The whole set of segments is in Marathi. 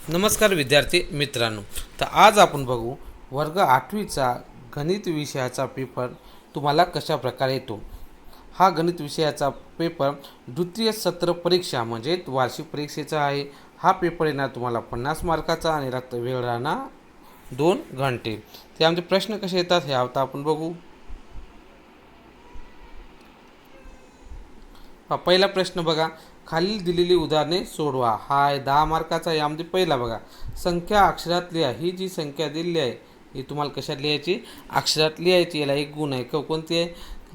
नमस्कार विद्यार्थी मित्रांनो. तर आज आपण बघू वर्ग 8वीचा गणित विषयाचा पेपर तुम्हाला कशा प्रकारे येतो. हा गणित विषयाचा पेपर द्वितीय सत्र परीक्षा म्हणजे वार्षिक परीक्षेचा आहे. हा पेपर येणार तुम्हाला 50 मार्काचा आणि वेळ राहणार 2 घंटे. त्यामध्ये प्रश्न कसे येतात हे आता आपण बघू. पहिला प्रश्न बघा, खालील दिलेली उदाहरणे सोडवा. हा आहे 10 मार्काचा. यामध्ये पहिला बघा, संख्या अक्षरात लिहा. ही जी संख्या दिलेली आहे ही तुम्हाला कशात लिहायची, अक्षरात लिहायची. याला एक गुण आहे. कोणती आहे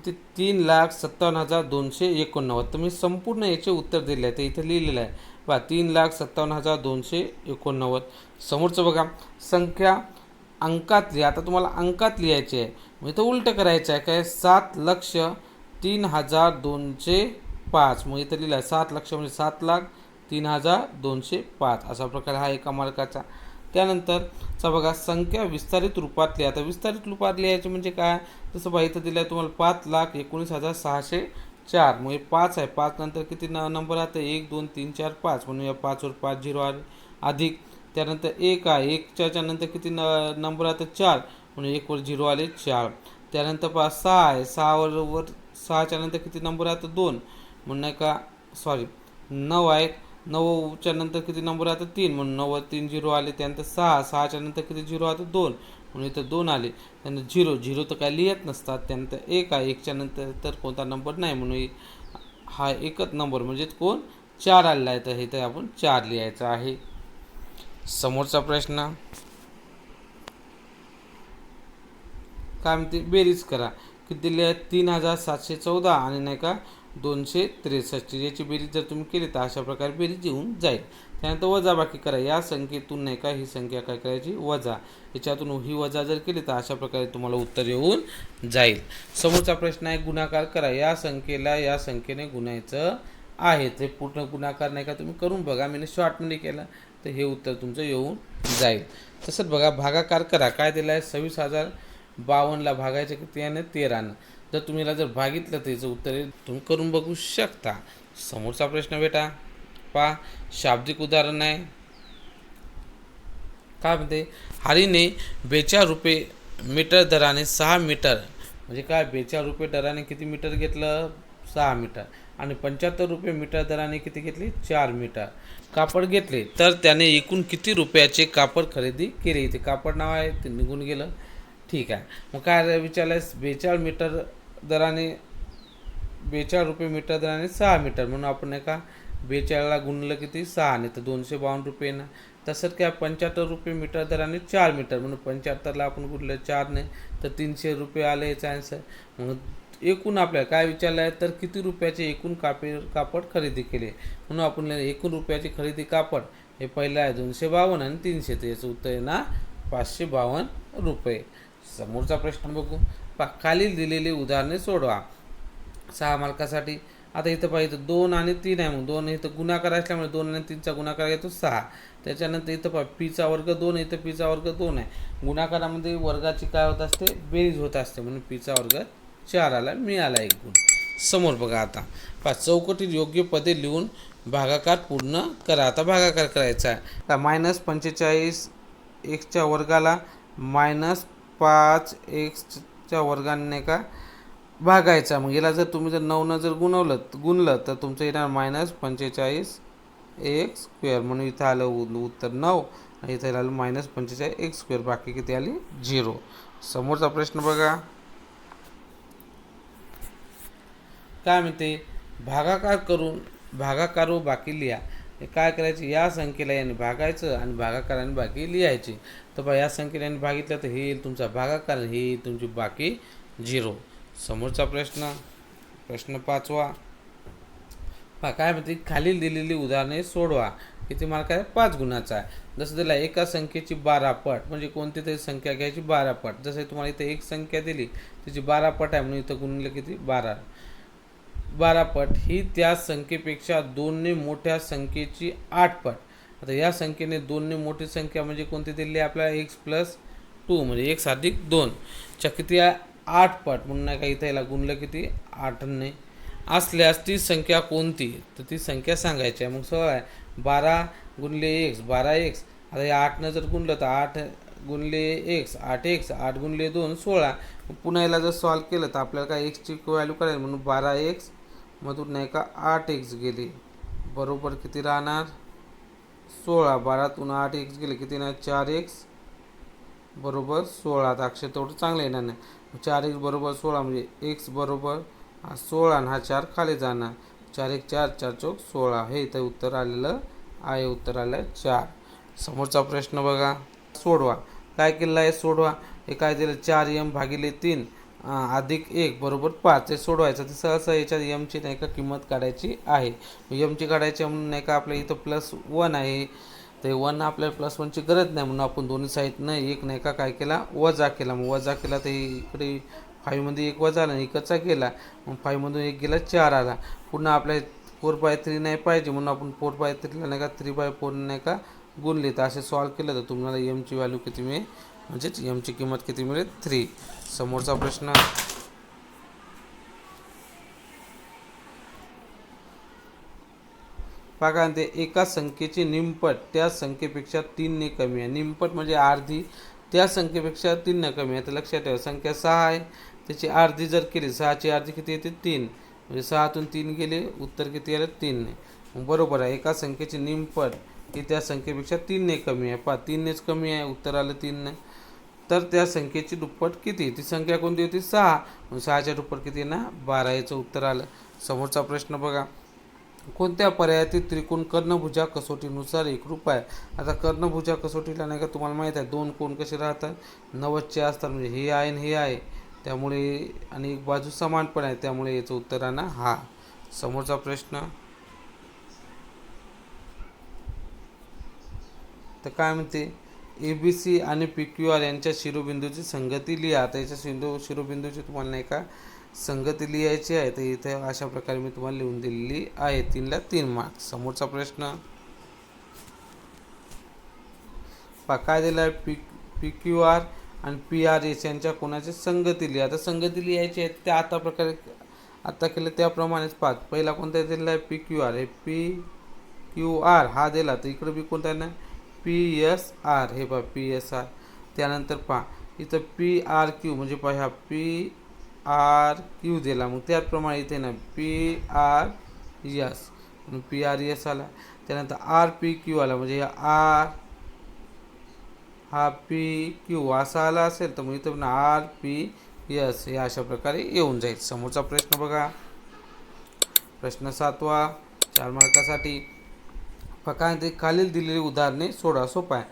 ते 3,57,289. तुम्ही संपूर्ण याचे उत्तर दिले आहे ते इथे लिहिलेलं आहे बघा, 3,57,289. समोरचं बघा, संख्या अंकात लिहा. आता तुम्हाला अंकात लिहायची आहे, मग इथं उलटं करायचं आहे. काय, 7,03,205. मग इथं लिहिलं आहे 7 लक्ष म्हणजे 7,03,205. अशा प्रकारे हा एका मार्काचा. त्यानंतरचा बघा, संख्या विस्तारित रूपात लिहा. आता विस्तारित रूपात लिहायचे म्हणजे काय, जसं बघा इथं दिलं आहे तुम्हाला 5,19,604. मग हे 5 आहे. 5 नंतर किती नंबर राहते, 1 2 3 4 5. म्हणून या 5वर 5 झिरो आले अधिक. त्यानंतर 1 आहे. 1च्या नंतर किती नंबर राहते, 4. म्हणून 1वर झिरो आले 4. त्यानंतर 6 आहे. 6च्या नंतर किती नंबर राहतं, 2. म्हणून नाही का, सॉरी 9 आहेत. 9च्या नंतर किती नंबर राहतं, 3. म्हणून 9वर 3 झिरो आले. त्यानंतर 6च्या नंतर किती झिरो राहतं, 2. म्हणून इथं 2 आले. त्यानंतर झिरो तर काय लिहित नसतात. त्यानंतर 1 आहे. 1च्या नंतर तर कोणता नंबर नाही, म्हणून हा एकच नंबर म्हणजे कोण, 4 आलेला आहे. तर हे तर आपण 4 लिहायचं आहे. समोरचा प्रश्न काय म्हणते, बेरीज करा. किती दिली आहे, 3,714 आणि नाही का 263. याची बेरीज जर तुम्ही केली तर अशा प्रकारे बेरीज येऊन जाईल. त्यानंतर वजाबाकी करा. या संख्येतून नाही का ही संख्या काय करायची, वजा. याच्यातून ही वजा जर केली तर अशा प्रकारे तुम्हाला उत्तर येऊन जाईल. समोरचा प्रश्न आहे, गुणाकार करा. या संख्येला या संख्येने गुणायचं आहे. ते पूर्ण गुणाकार नाही का तुम्ही करून बघा. मी शॉर्टमध्ये केलं तर हे उत्तर तुमचं येऊन जाईल. तसंच बघा, भागाकार करा. काय दिलं आहे, 26,052ला भागायचं किती आहे, 13. जर तुम्ही जर भागितलं तर याचं उत्तर तुम्ही करून बघू शकता. समोरचा प्रश्न बेटा पहा, शाब्दिक उदाहरण आहे. काय म्हणते, हरीने 42 रुपये मीटर दराने 6 मीटर, म्हणजे काय, 42 रुपये दराने किती मीटर घेतलं, 6 मीटर. आणि 75 रुपये मीटर दराने किती घेतली, 4 मीटर कापड घेतले. तर त्याने एकूण किती रुपयाचे कापड खरेदी केले. इथे कापड नाव आहे ते निघून गेलं. ठीक आहे. मग काय विचारलं, 42 रुपये मीटर दराने 6 मीटर. म्हणून आपण नाही का 42ला गुणलं किती, 6 ने, तर 252 रुपये ना. तसंच काय, 75 रुपये मीटर दराने 4 मीटर. म्हणून 75ला आपण गुणलं 4ने, तर 300 रुपये आले याचा आन्सर. मग एकूण आपल्याला काय विचारलं आहे, तर किती रुपयाचे एकूण कापड खरेदी केले. म्हणून आपण एकूण रुपयाची खरेदी कापड हे पहिलं आहे 252 आणि 300. तर याचं उत्तर आहे ना 552 रुपये. समोरचा प्रश्न बघू. खालील दिलेली उदाहरणे सोडवा. 6 मार्कासाठी. आता इथं पाहिजे 2 आणि 3 आहे. मग 2 इथं गुणाकार असल्यामुळे 2 आणि 3चा गुणाकार येतो 6. त्याच्यानंतर इथं पहा, पीचा वर्ग 2, इथं पीचा वर्ग 2 आहे. गुणाकारामध्ये वर्गाची काय होत असते, बेरीज होत असते. म्हणून पीचा वर्ग 4 आला, मिळाला एक गुण. समोर बघा, आता पहा, चौकटीत योग्य पदे लिहून भागाकार पूर्ण करा. आता भागाकार करायचा आहे. -45 एक्सच्या वर्गाला -5 वर्गाने का भागायचा. मग याला जर तुम्ही 9 जर गुणलं तर तुमचं येणार -45 एक्स स्क्वेअर. म्हणून इथं आलं उत्तर 9 आणि इथं आलं -45 एक्स स्क्वेअर. बाकी किती आली, 0. समोरचा प्रश्न बघा, काय म्हणते, भागाकार व बाकी लिहा. हे काय करायचे, या संख्येला याने भागायचं आणि भागाकाराने बाकी लिहायची. तर बघा, या संख्येला याने भागितलं तर हे येईल तुमचा भागाकार, हे येईल तुमची बाकी 0. समोरचा प्रश्न 5वा काय म्हणते, खालील दिलेली उदाहरणे सोडवा. किती मार्क आहे, 5 गुणाचा आहे. जसं दिला एका संख्येची 12 पट, म्हणजे कोणती तरी संख्या घ्यायची 12 पट. जसं तुम्हाला इथे एक संख्या दिली त्याची 12 पट आहे, म्हणून इथं गुणलं किती, 12 पट. ही त्या संख्येपेक्षा 2ने मोठ्या संख्येची 8 पट. आता या संख्येने 2ने मोठी संख्या म्हणजे कोणती दिली आहे आपल्याला, x + 2 म्हणजे x + 2 च्या किती आहे, 8 पट. म्हणून नाही का इथं याला गुणलं किती, 8ने असल्यास ती संख्या कोणती, तर ती संख्या सांगायची आहे. मग 16 आहे, 12 × x 12x आता या 8नं जर गुणलं तर 8 गुणले एक्स 8x, 8 गुणले 2 16. पुन्हा याला जर सॉल्व केलं तर आपल्याला काय एक्सची व्हॅल्यू करायला म्हणून 12x मधून नाही का 8x गेली, बरोबर किती राहणार 16. 12तून 8x गेले किती ना 4x बरोबर 16. आता अक्षर तेवढं चांगलं येणार नाही. 4x बरोबर 16 म्हणजे x बरोबर 16 आणि हा 4 खाली जाणार. 4 1 4 4 चौक 16. हे इथं उत्तर आलेलं आहे. उत्तर आलं 4. समोरचा प्रश्न बघा, सोडवा. काय केलेलं आहे सोडवा. हे काय दिलं 4m भागिले 3 अधिक 1 बरोबर 5. हे सोडवायचं. तर सहसा याच्यात एमची नाही का किंमत काढायची आहे. एमची काढायची म्हणून नाही का आपल्या इथं +1 आहे. ते 1 आपल्याला +1ची गरज नाही म्हणून आपण दोन्ही साईडनं एक नाही का काय केला वजा केला. मग वजा केला तर इकडे 5मध्ये 1 वजा आला आणि इकडचा गेला. मग 5मधून 1 गेला 4 आला. पुन्हा आपल्या 4/3 नाही पाहिजे म्हणून आपण 4/3ला नाही का 3/4 नाही का गुणले. तर असे सॉल्व केलं तर तुम्हाला एमची व्हॅल्यू किती मिळेल, म्हणजेच एमची किंमत किती मिळेल 3. समोरचा प्रश्न, बघा ते एका संख्येची निमपट त्या संख्येपेक्षा 3ने कमी आहे. निमपट म्हणजे अर्धी त्या संख्येपेक्षा 3ने कमी आहे. तर लक्षात ठेवा संख्या 6 आहे, त्याची अर्धी जर केली 6ची अर्धी किती येते 3, म्हणजे 6तून 3 गेले उत्तर किती आलं 3ने. बरोबर आहे. एका संख्येची निमपट ही त्या संख्येपेक्षा 3ने कमी आहे. 3नेच कमी आहे, उत्तर आलं 3ने. तर त्या संख्येची दुप्पट किती, ती संख्या कोणती होती 6, 6च्या दुप्पट किती ना 12. याचं उत्तर आलं. समोरचा प्रश्न बघा, कोणत्या पर्यायातील त्रिकोण कर्णभुजा कसोटीनुसार एकरूप आहे. आता कर्णभुजा कसोटीला नाही का तुम्हाला माहीत आहे 2 कोण कसे राहतात 90चे असतात, म्हणजे हे आहे आणि हे आहे, त्यामुळे आणि एक बाजू समान पण आहे, त्यामुळे याचं उत्तर आहे ना हा. समोरचा प्रश्न, तर काय म्हणते ABC आणि PQR यांच्या शिरोबिंदूची संगती लिहा. आता याच्या शिरोबिंदूची तुम्हाला नाही का संगती लिहायची आहे. तर इथे अशा प्रकारे मी तुम्हाला लिहून दिलेली आहे. 3ला 3 मार्क्स. समोरचा प्रश्न काय दिला आहे PQR आणि PRS यांच्या कोणाची संगती लिहा. आता संगती लिहायची आहे त्या आता केलं त्याप्रमाणेच पाच. पहिला कोणता दिलेला आहे PQR, हे PQR हा दिला, तर इकडे बी कोणता आहे ना PSR, हे पहा PSR. त्यानंतर पहा इथं PRQ म्हणजे पहा ह्या PRQ दिला, मग त्याचप्रमाणे इथे ना PRS म्हणून PRS आला. त्यानंतर RPQ आला, म्हणजे हा PQ असा आला असेल तर मग इथं ना RPS हे अशा प्रकारे येऊन जाईल. समोरचा प्रश्न बघा, प्रश्न 7वा 4 मार्कासाठी. काय ते खालील दिलेली उदाहरणे सोडा. सोपं आहे.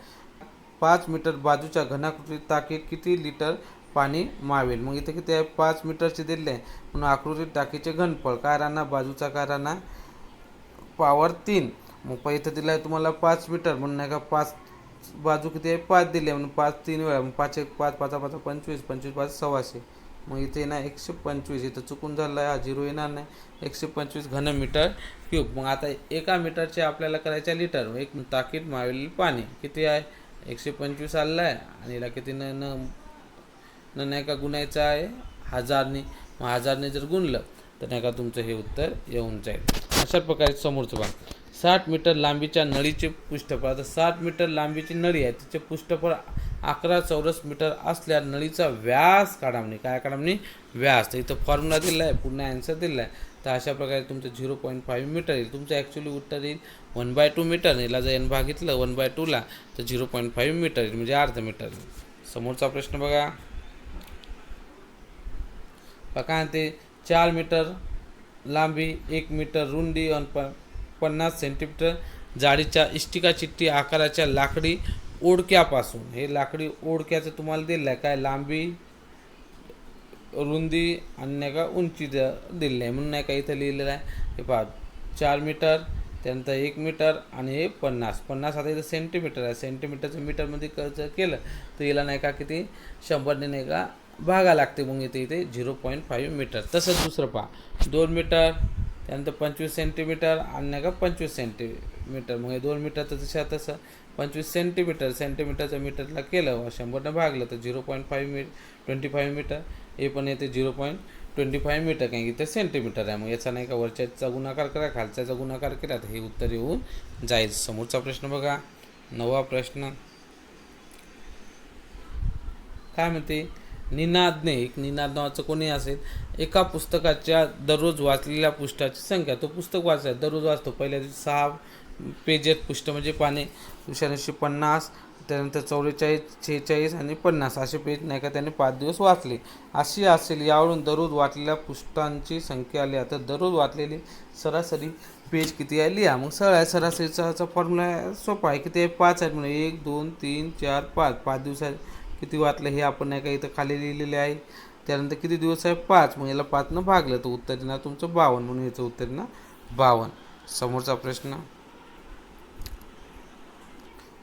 5 मीटर बाजूच्या घनाकृती टाकीत किती लिटर पाणी मावेल. मग इथे किती आहे 5 मीटरचे दिले आहे म्हणून आकृती टाकीचे घनफळ काय राहणार, बाजूचा काय राहणार पॉवर 3. मग इथं दिलं आहे तुम्हाला 5 मीटर म्हणून नाही का 5 बाजू किती आहे 5 दिले म्हणून 5 3 वेळा, मग 5 1 5 5 5 25 25 5 600. मग इथे ना 125, इथं चुकून झालं आहे, हा 0 येणार नाही. 125 घनमीटर क्यूब. मग आता एका मीटरचे आपल्याला करायच्या लिटर, एक टाकीत मावेलेले पाणी किती आहे 125 आलेलं आहे आणि याला किती नाही का गुणायचं आहे 1000ने. मग 1000ने जर गुणलं तर नाही का तुमचं हे उत्तर येऊन जाईल. अशा प्रकारे समोरचं बघा 60 मीटर लांबीच्या नळीचे पृष्ठफळ. आता 60 मीटर लांबीची नळी आहे, तिचे पृष्ठफळ 11 चौरस मीटर असल्यास नळीचा व्यास काढा म्हणे. काय काढा म्हणे व्यास. तर इथं फॉर्म्युला दिला आहे, पुन्हा आन्सर दिला आहे. तर अशा प्रकारे तुमचं 0.5 मीटर येईल. तुमचं ॲक्च्युली उत्तर येईल 1/2 मीटर. याला जर n भागितलं 1/2ला तर 0.5 मीटर येईल, म्हणजे अर्ध मीटर येईल. समोरचा प्रश्न बघा, काय ते 4 मीटर लांबी 1 मीटर रुंदी आणि 50 सेंटीमीटर जाडीच्या इष्टिका चिठ्ठी आकाराच्या लाकडी ओढक्यापासून, हे लाकडी ओढक्याचं तुम्हाला दिलं आहे काय लांबी रुंदी आणि नाही का उंची दिलेली आहे म्हणून नाही का इथं लिहिलेलं आहे. हे पहा 4 मीटर, त्यानंतर 1 मीटर आणि हे 50. आता इथं सेंटीमीटर आहे, सेंटीमीटरचं मीटरमध्ये जर केलं तर याला नाही का किती 100ने नाही का भागा लागते, मग इथे 0.5 मीटर. तसंच दुसरं पहा 2 मीटर, त्यानंतर 25 सेंटीमीटर आणि नाही का 25 सेंटीमीटर. मग हे 2 मीटर तर तसं 25 सेंटीमीटरचं मीटरला केलं 100ने भागलं तर 0.25 मीटर. हे पण येते 0.25 मीटर, कारण की इथे सेंटीमीटर आहे. मग याचा नाही का वरच्याचा गुणाकार करा, खालच्याचा गुणाकार केला तर हे उत्तर येऊन जाईल. समोरचा प्रश्न बघा, 9वा प्रश्न काय म्हणते, निनादने, एक निनाद नावाचं कोणी असेल, एका पुस्तकाच्या दररोज वाचलेल्या पृष्ठाची संख्या, तो पुस्तक वाचाय दररोज वाचतो, पहिल्या दिवशी 6 पेजेस पुष्ट म्हणजे पाने, दुसऱ्या दिवशी 50, त्यानंतर 44, 46 आणि 50 असे पेज नाही का त्याने 5 दिवस वाचले अशी असेल. यावरून दररोज वाचलेल्या पुष्ठांची संख्या लिहा. तर दररोज वाचलेली सरासरी पेज किती आहे लिहा. मग सरासरीचा फॉर्म्युला सोपा आहे, किती आहे 5 आहे म्हणजे 1 2 3 4 5, 5 दिवसात किती वाचलं हे आपण नाही का इथं खाली लिहिलेले आहे. त्यानंतर किती दिवस आहे 5, मग याला 5नं भागलं तर उत्तर येणार तुमचं 52, म्हणून याचं उत्तर येणार 52. समोरचा प्रश्न,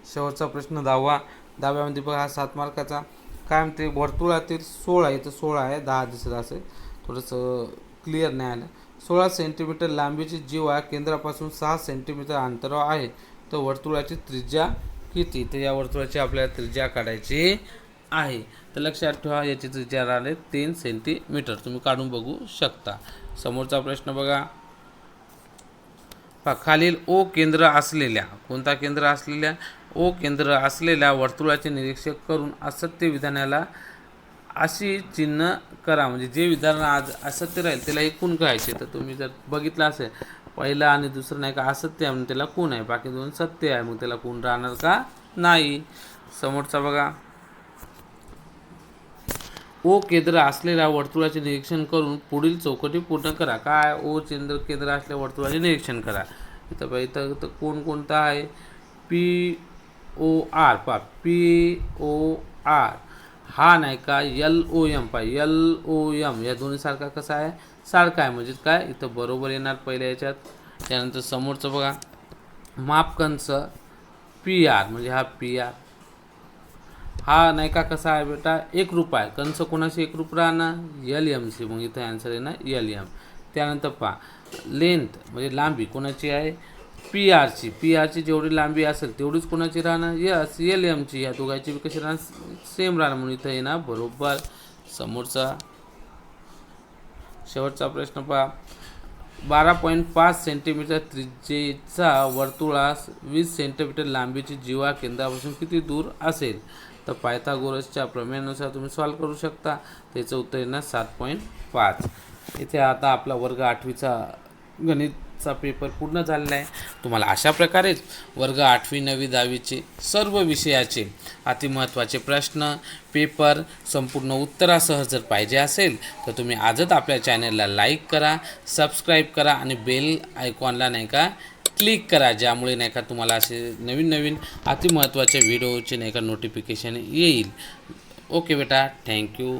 शेवटचा प्रश्न 10व्यामध्ये बघा, हा 7 मार्काचा. काय म्हणते, वर्तुळातील 16 इथं 16 आहे, 10 दिसत असेल, थोडंसं क्लिअर नाही आलं. 16 सेंटीमीटर लांबीची जीवा केंद्रापासून 6 सेंटीमीटर अंतरावर आहे, तर वर्तुळाची त्रिज्या किती. तर या वर्तुळाची आपल्याला त्रिज्या काढायची आहे. तर लक्षात ठेवा, याची त्रिज्या राहिले 3 सेंटीमीटर. तुम्ही काढून बघू शकता. समोरचा प्रश्न बघा, खालील ओ केंद्र असलेल्या, कोणता केंद्र असलेल्या, ओ केंद्र असलेल्या वर्तुळाचे निरीक्षण करून असत्य विधानाला अशी चिन्ह करा. म्हणजे जे विधान आज असत्य राहील त्याला एक खूण करायचे. तर तुम्ही जर बघितलं असेल, पहिला आणि दुसरं नाही का असत्य आहे म्हणून त्याला खूण आहे, बाकी 2 सत्य आहे, मग त्याला खूण राहणार का नाही. समोरचा बघा, ओ केंद्र असलेल्या वर्तुळाचे निरीक्षण करून पुढील चौकटी पूर्ण करा. काय, ओ केंद्र असलेल्या वर्तुळाचे निरीक्षण करा. इथं कोणता आहे, POR, POR हा नाही का LOM, LOM या दोन्ही सारखा कसा आहे, सारखा आहे, म्हणजे काय इथं बरोबर येणार पहिल्या याच्यात. त्यानंतर समोरचं बघा, मापकंस PR, म्हणजे हा PR हा नाही का कसा आहे बेटा, एकरूप आहे. कंस कोणाशी एकरूप राहणार, LMC, मग इथं आन्सर आहे ना LM. त्यानंतर पहा, लेंथ म्हणजे लांबी कोणाची आहे, PRची जेवढी लांबी असेल तेवढीच कोणाची राहणार, LMची. या दोघांची कशी राहणार, सेम राहणार, म्हणून इथं येणार बरोबर. समोरचा शेवटचा प्रश्न पहा, 12.5 सेंटीमीटर त्रिज्येचा वर्तुळास 20 सेंटीमीटर लांबीची जीवा केंद्रापासून किती दूर असेल. तर पायथागोरसच्या प्रमेयानुसार तुम्ही सॉल्व करू शकता. त्याचं उत्तर येणार 7.5. इथे आता आपला वर्ग 8वीचा गणितचा पेपर पूर्ण झालेला आहे. तुम्हाला अशा प्रकारेच वर्ग 8वी 9वी 10वीचे सर्व विषयाचे अतिमहत्त्वाचे प्रश्न पेपर संपूर्ण उत्तरासह जर पाहिजे असेल तर तुम्ही आजच आपल्या चॅनलला लाईक करा, सबस्क्राईब करा आणि बेल आयकॉनला नाही का क्लिक करा, ज्यामुळे नाही का तुम्हाला असे नवीन अतिमहत्त्वाच्या व्हिडिओचे नाही का नोटिफिकेशन येईल. ओके बेटा, थँक्यू.